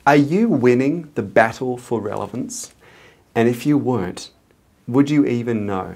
Are you winning the battle for relevance? And if you weren't, would you even know?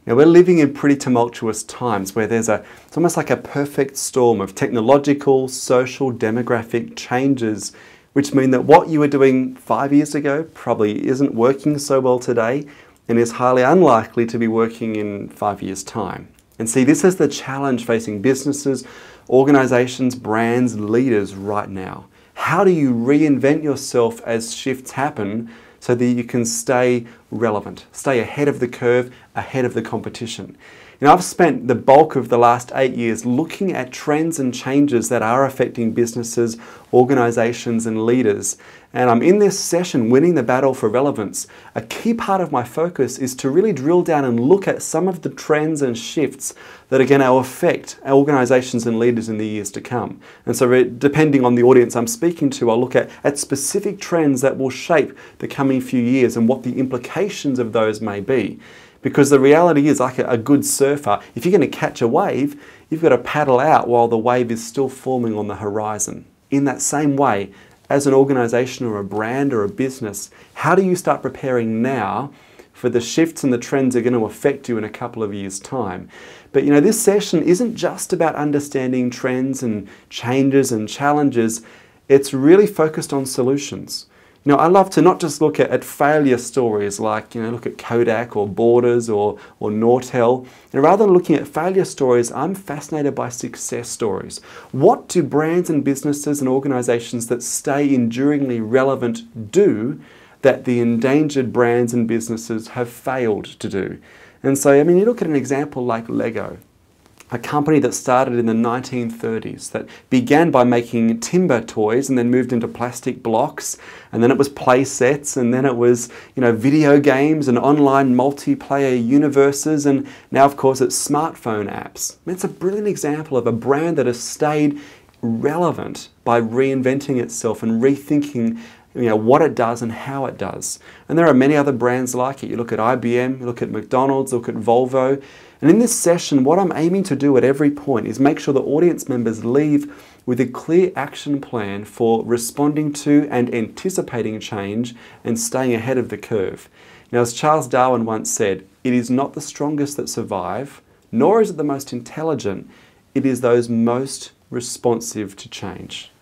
Now, we're living in pretty tumultuous times where it's almost like a perfect storm of technological, social, demographic changes, which mean that what you were doing 5 years ago probably isn't working so well today and is highly unlikely to be working in 5 years' time. And see, this is the challenge facing businesses, organizations, brands, leaders right now. How do you reinvent yourself as shifts happen so that you can stay relevant, stay ahead of the curve, ahead of the competition? You know, I've spent the bulk of the last 8 years looking at trends and changes that are affecting businesses, organizations, and leaders. And I'm in this session, Winning the Battle for Relevance. A key part of my focus is to really drill down and look at some of the trends and shifts that are going to affect our organizations and leaders in the years to come. And so depending on the audience I'm speaking to, I'll look at specific trends that will shape the coming few years and what the implications of those may be. Because the reality is, like a good surfer, if you're going to catch a wave, you've got to paddle out while the wave is still forming on the horizon. In that same way, as an organization or a brand or a business, how do you start preparing now for the shifts and the trends that are going to affect you in a couple of years' time? But you know, this session isn't just about understanding trends and changes and challenges. It's really focused on solutions. You know, I love to not just look at failure stories like, look at Kodak or Borders or Nortel. And rather than looking at failure stories, I'm fascinated by success stories. What do brands and businesses and organizations that stay enduringly relevant do that the endangered brands and businesses have failed to do? And so, you look at an example like Lego, a company that started in the 1930s, that began by making timber toys and then moved into plastic blocks, and then it was play sets, and then it was video games and online multiplayer universes, and now of course it's smartphone apps. It's a brilliant example of a brand that has stayed relevant by reinventing itself and rethinking what it does and how it does. And there are many other brands like it. You look at IBM, you look at McDonald's, look at Volvo. And in this session, what I'm aiming to do at every point is make sure the audience members leave with a clear action plan for responding to and anticipating change and staying ahead of the curve. Now, as Charles Darwin once said, it is not the strongest that survive, nor is it the most intelligent. It is those most responsive to change.